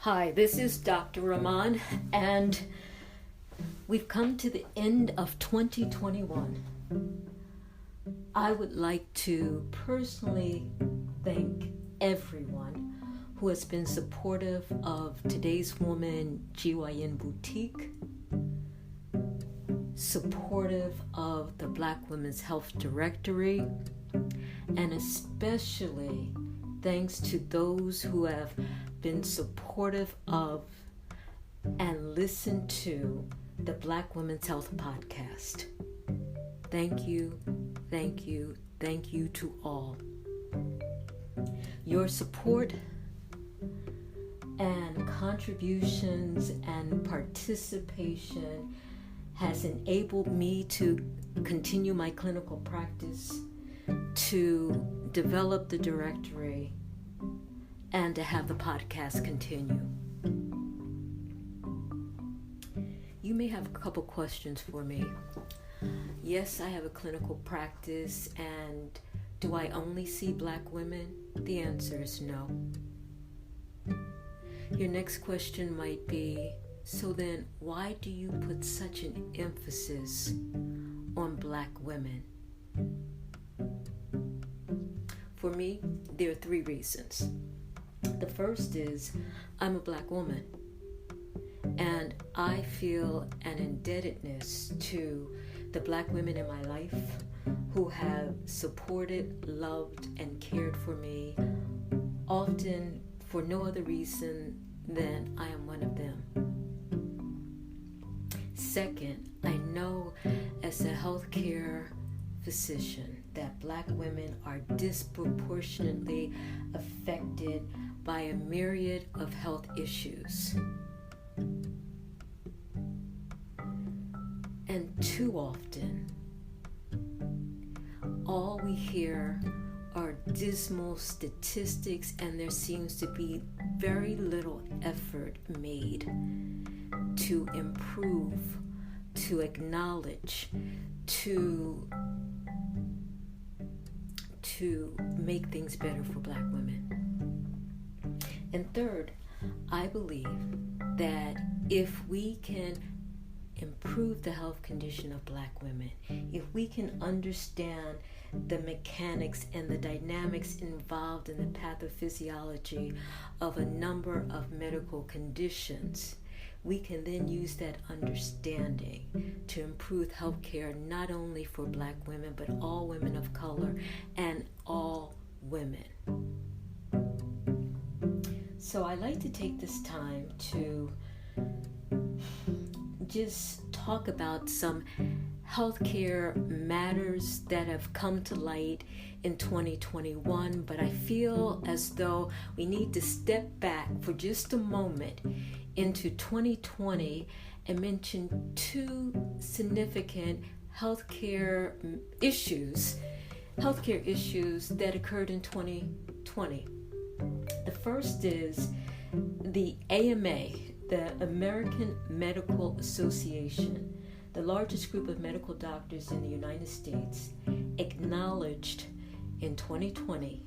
Hi, this is Dr. Rahman, and we've come to the end of 2021. I would like to personally thank everyone who has been supportive of Today's Woman GYN Boutique, supportive of the Black Women's Health Directory, and especially thanks to those who have been supportive of and listened to the Black Women's Health Podcast. Thank you, thank you, thank you to all. Your support and contributions and participation has enabled me to continue my clinical practice, to develop the directory, and to have the podcast continue. You may have a couple questions for me. Yes, I have a clinical practice, and do I only see Black women? The answer is no. Your next question might be, so then why do you put such an emphasis on Black women? For me, there are three reasons. The first is I'm a Black woman, and I feel an indebtedness to the Black women in my life who have supported, loved, and cared for me, often for no other reason than I am one of them. Second, I know as a healthcare physician that Black women are disproportionately affected by a myriad of health issues. And too often, all we hear are dismal statistics, and there seems to be very little effort made to improve, to acknowledge, to make things better for Black women. And third, I believe that if we can improve the health condition of Black women, if we can understand the mechanics and the dynamics involved in the pathophysiology of a number of medical conditions, we can then use that understanding to improve healthcare not only for Black women, but all women of color and all women. So I like to take this time to just talk about some healthcare matters that have come to light in 2021, but I feel as though we need to step back for just a moment into 2020 and mention two significant healthcare issues that occurred in 2020. The first is the AMA, the American Medical Association, the largest group of medical doctors in the United States, acknowledged in 2020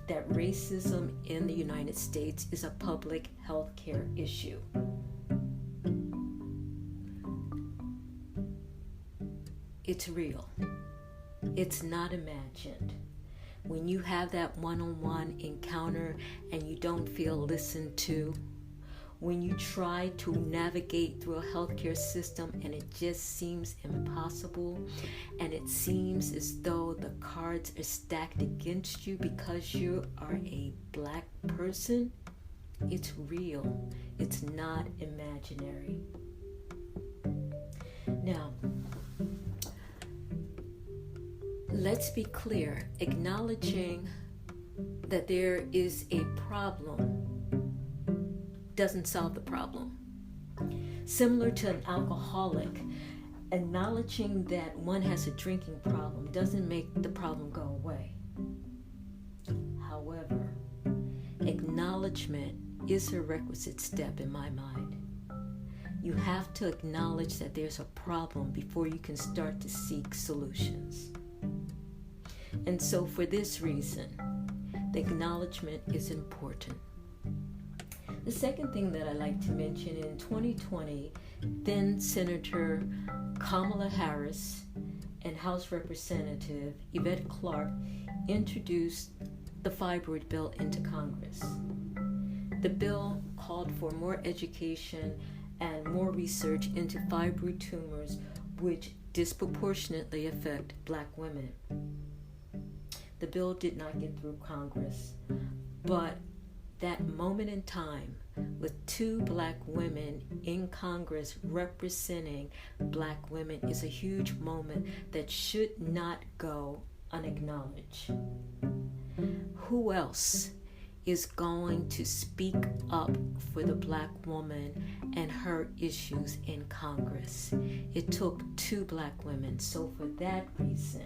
that racism in the United States is a public health care issue. It's real. It's not imagined. When you have that one-on-one encounter and you don't feel listened to, when you try to navigate through a healthcare system and it just seems impossible, and it seems as though the cards are stacked against you because you are a Black person, it's real. It's not imaginary. Now, let's be clear. Acknowledging that there is a problem doesn't solve the problem. Similar to an alcoholic, acknowledging that one has a drinking problem doesn't make the problem go away. However, acknowledgement is a requisite step in my mind. You have to acknowledge that there's a problem before you can start to seek solutions. And so for this reason, the acknowledgement is important. The second thing that I like to mention, in 2020, then Senator Kamala Harris and House Representative Yvette Clarke introduced the fibroid bill into Congress. The bill called for more education and more research into fibroid tumors, which disproportionately affect Black women. The bill did not get through Congress, but that moment in time with 2 Black women in Congress representing Black women is a huge moment that should not go unacknowledged. Who else is going to speak up for the Black woman and her issues in Congress? It took 2 Black women. So for that reason,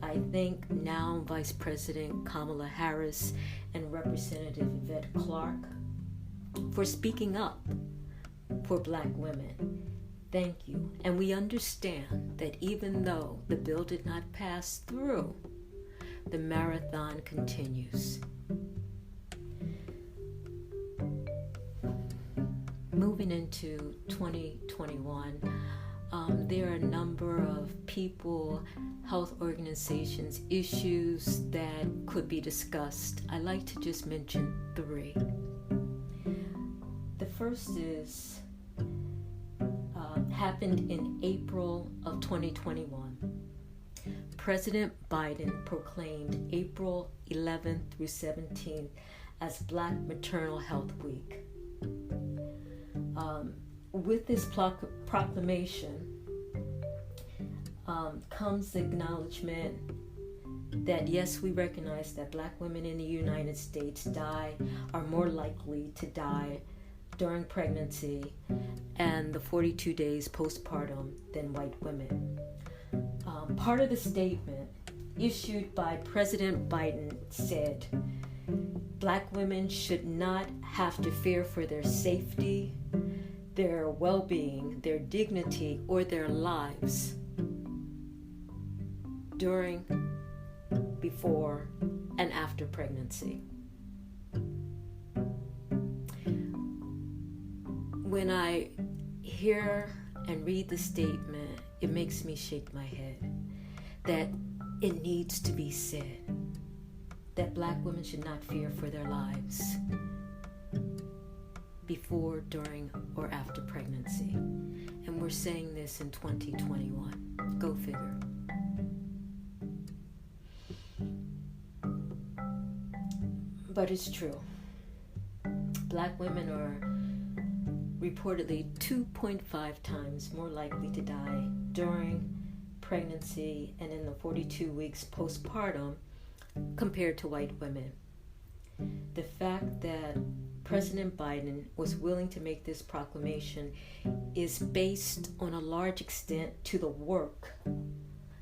I thank now Vice President Kamala Harris and Representative Yvette Clarke for speaking up for Black women. Thank you. And we understand that even though the bill did not pass through, the marathon continues. Moving into 2021, there are a number of people, health organizations, issues that could be discussed. I like to just mention 3. The first is happened in April of 2021. President Biden proclaimed April 11th through 17th as Black Maternal Health Week. With this proclamation comes the acknowledgement that yes, we recognize that Black women in the United States are more likely to die during pregnancy and the 42 days postpartum than white women. Part of the statement issued by President Biden said, Black women should not have to fear for their safety, their well-being, their dignity, or their lives during, before, and after pregnancy. When I hear and read the statement, it makes me shake my head that it needs to be said that Black women should not fear for their lives before, during, or after pregnancy. And we're saying this in 2021. Go figure. But it's true. Black women are reportedly 2.5 times more likely to die during pregnancy and in the 42 weeks postpartum compared to white women. The fact that President Biden was willing to make this proclamation is based on a large extent to the work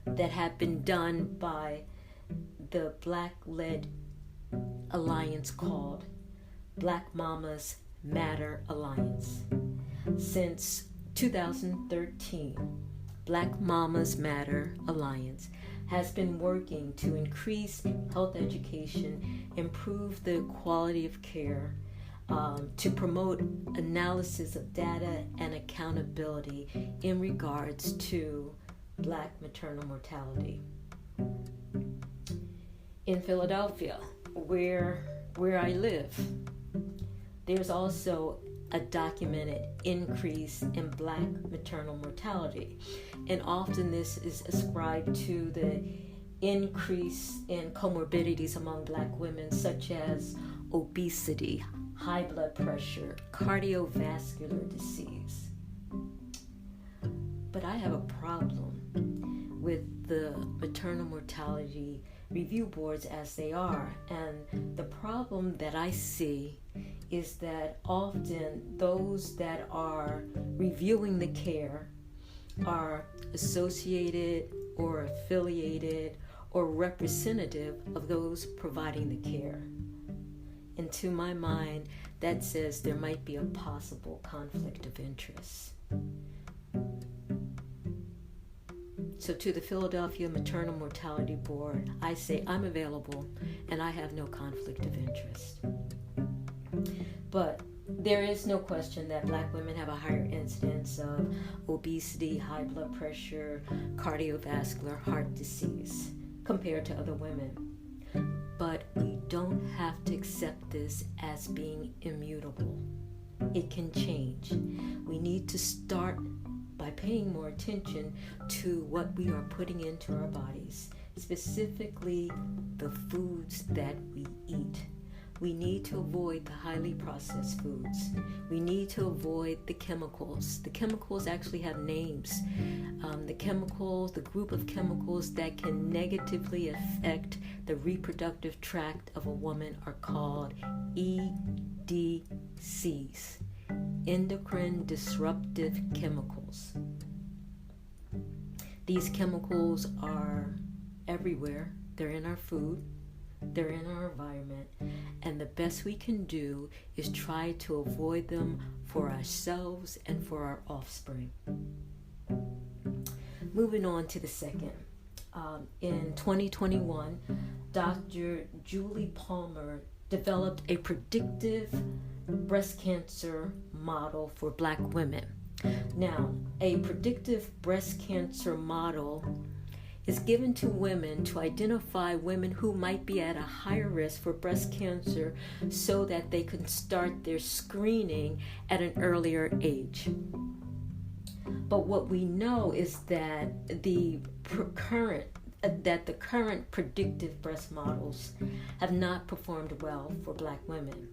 that had been done by the Black-led alliance called Black Mamas Matter Alliance. Since 2013, Black Mamas Matter Alliance has been working to increase health education, improve the quality of care, to promote analysis of data and accountability in regards to Black maternal mortality. In Philadelphia, where I live, there's also a documented increase in Black maternal mortality. And often this is ascribed to the increase in comorbidities among Black women, such as obesity, high blood pressure, cardiovascular disease. But I have a problem with the maternal mortality review boards as they are. And the problem that I see is that often those that are reviewing the care are associated or affiliated or representative of those providing the care. And to my mind, that says there might be a possible conflict of interest. So to the Philadelphia Maternal Mortality Board, I say I'm available and I have no conflict of interest. But there is no question that Black women have a higher incidence of obesity, high blood pressure, cardiovascular heart disease compared to other women. But we don't have to accept this as being immutable. It can change. We need to start by paying more attention to what we are putting into our bodies, specifically the foods that we eat. We need to avoid the highly processed foods. We need to avoid the chemicals. The chemicals actually have names. The group of chemicals that can negatively affect the reproductive tract of a woman are called EDCs, endocrine disruptive chemicals. These chemicals are everywhere. They're in our food. They're in our environment, and the best we can do is try to avoid them for ourselves and for our offspring. Moving on to the second. In 2021, Dr. Julie Palmer developed a predictive breast cancer model for Black women. Now, a predictive breast cancer model is given to women to identify women who might be at a higher risk for breast cancer so that they can start their screening at an earlier age. But what we know is that the current predictive breast models have not performed well for Black women.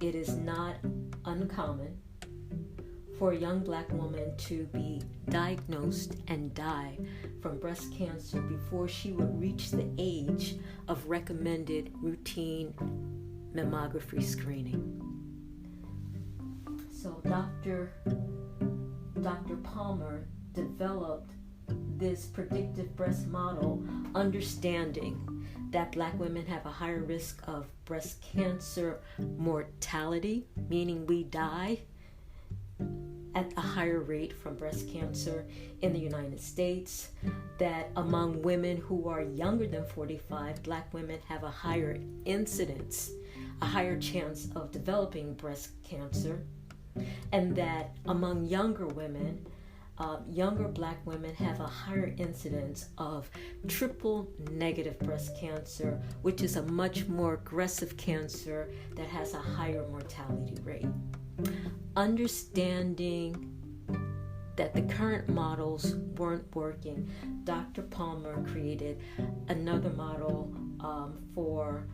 It is not uncommon for a young Black woman to be diagnosed and die from breast cancer before she would reach the age of recommended routine mammography screening. So Dr. Palmer developed this predictive breast model, understanding that Black women have a higher risk of breast cancer mortality, meaning we die at a higher rate from breast cancer in the United States, that among women who are younger than 45, Black women have a higher incidence, a higher chance of developing breast cancer, and that among younger women, younger Black women have a higher incidence of triple negative breast cancer, which is a much more aggressive cancer that has a higher mortality rate. Understanding that the current models weren't working, Dr. Palmer created another model for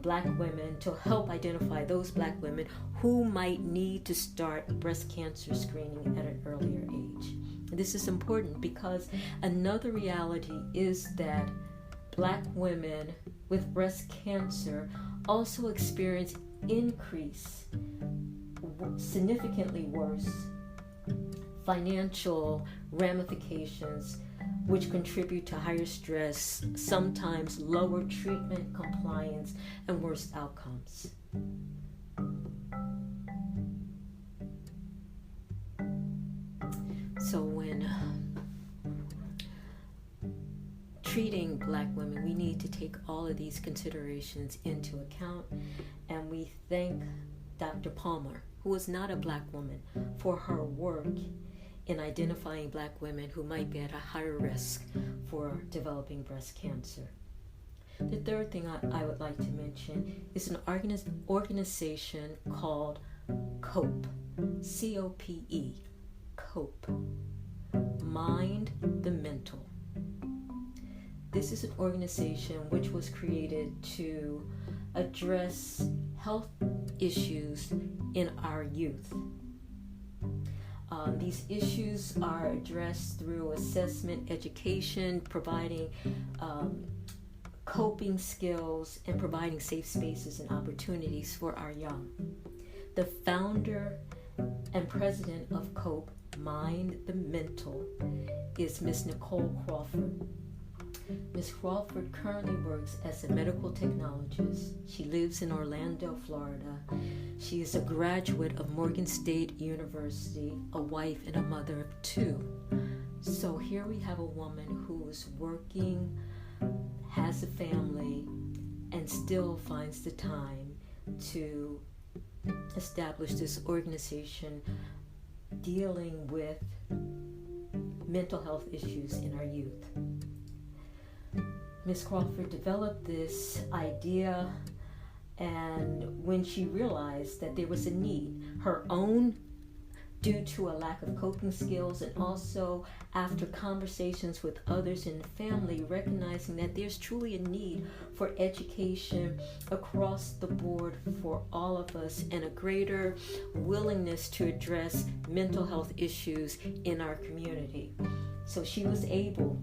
Black women to help identify those Black women who might need to start breast cancer screening at an earlier age. This is important because another reality is that Black women with breast cancer also experience significantly worse financial ramifications, which contribute to higher stress, sometimes lower treatment compliance, and worse outcomes. So when treating Black women, we need to take all of these considerations into account, and we thank Dr. Palmer, who is not a Black woman, for her work in identifying Black women who might be at a higher risk for developing breast cancer. The third thing I would like to mention is an organization called COPE, C-O-P-E, COPE, Mind the Mental. This is an organization which was created to address health issues in our youth. These issues are addressed through assessment, education, providing coping skills, and providing safe spaces and opportunities for our young. The founder and president of COPE, Mind the Mental, is Ms. Nicole Crawford. Ms. Crawford currently works as a medical technologist. She lives in Orlando, Florida. She is a graduate of Morgan State University, a wife and a mother of two. So here we have a woman who is working, has a family, and still finds the time to established this organization dealing with mental health issues in our youth. Ms. Crawford developed this idea, and when she realized that there was a need, her own due to a lack of coping skills, and also after conversations with others in the family, recognizing that there's truly a need for education across the board for all of us, and a greater willingness to address mental health issues in our community. So she was able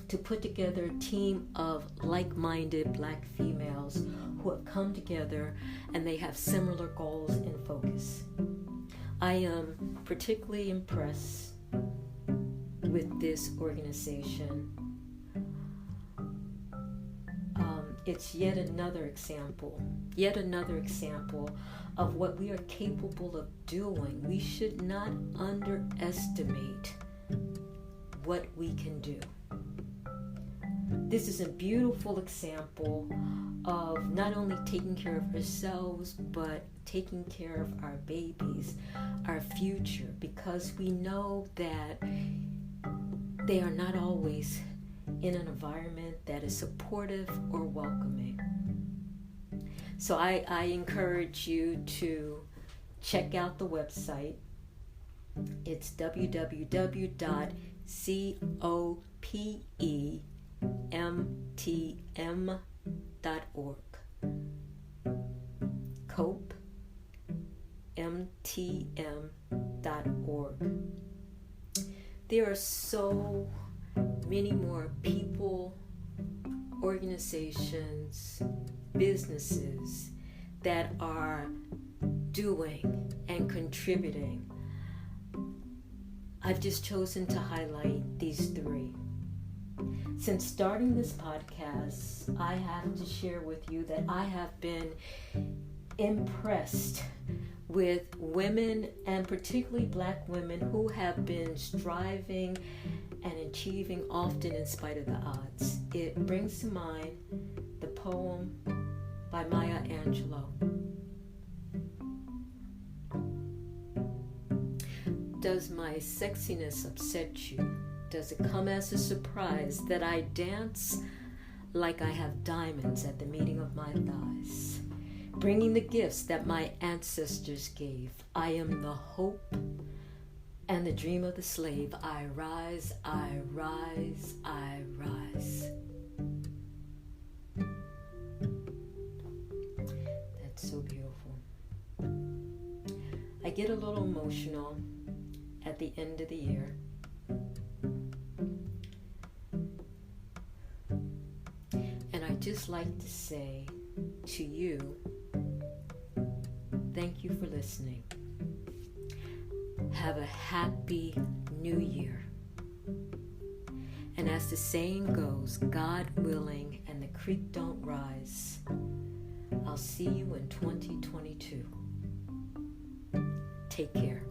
to put together a team of like-minded Black females who have come together, and they have similar goals and focus. I am particularly impressed with this organization. It's yet another example of what we are capable of doing. We should not underestimate what we can do. This is a beautiful example of not only taking care of ourselves, but taking care of our babies, our future, because we know that they are not always in an environment that is supportive or welcoming. So I encourage you to check out the website. It's www.copemtm.org. copemtm.org. There are so many more people, organizations, businesses that are doing and contributing. I've just chosen to highlight these three. Since starting this podcast, I have to share with you that I have been impressed with women, and particularly Black women, who have been striving and achieving often in spite of the odds. It brings to mind the poem by Maya Angelou. Does my sexiness upset you? Does it come as a surprise that I dance like I have diamonds at the meeting of my thighs, bringing the gifts that my ancestors gave? I am the hope and the dream of the slave. I rise, I rise, I rise. That's so beautiful. I get a little emotional at the end of the year. And I just like to say to you, thank you for listening. Have a happy new year. And as the saying goes, God willing and the creek don't rise, I'll see you in 2022. Take care.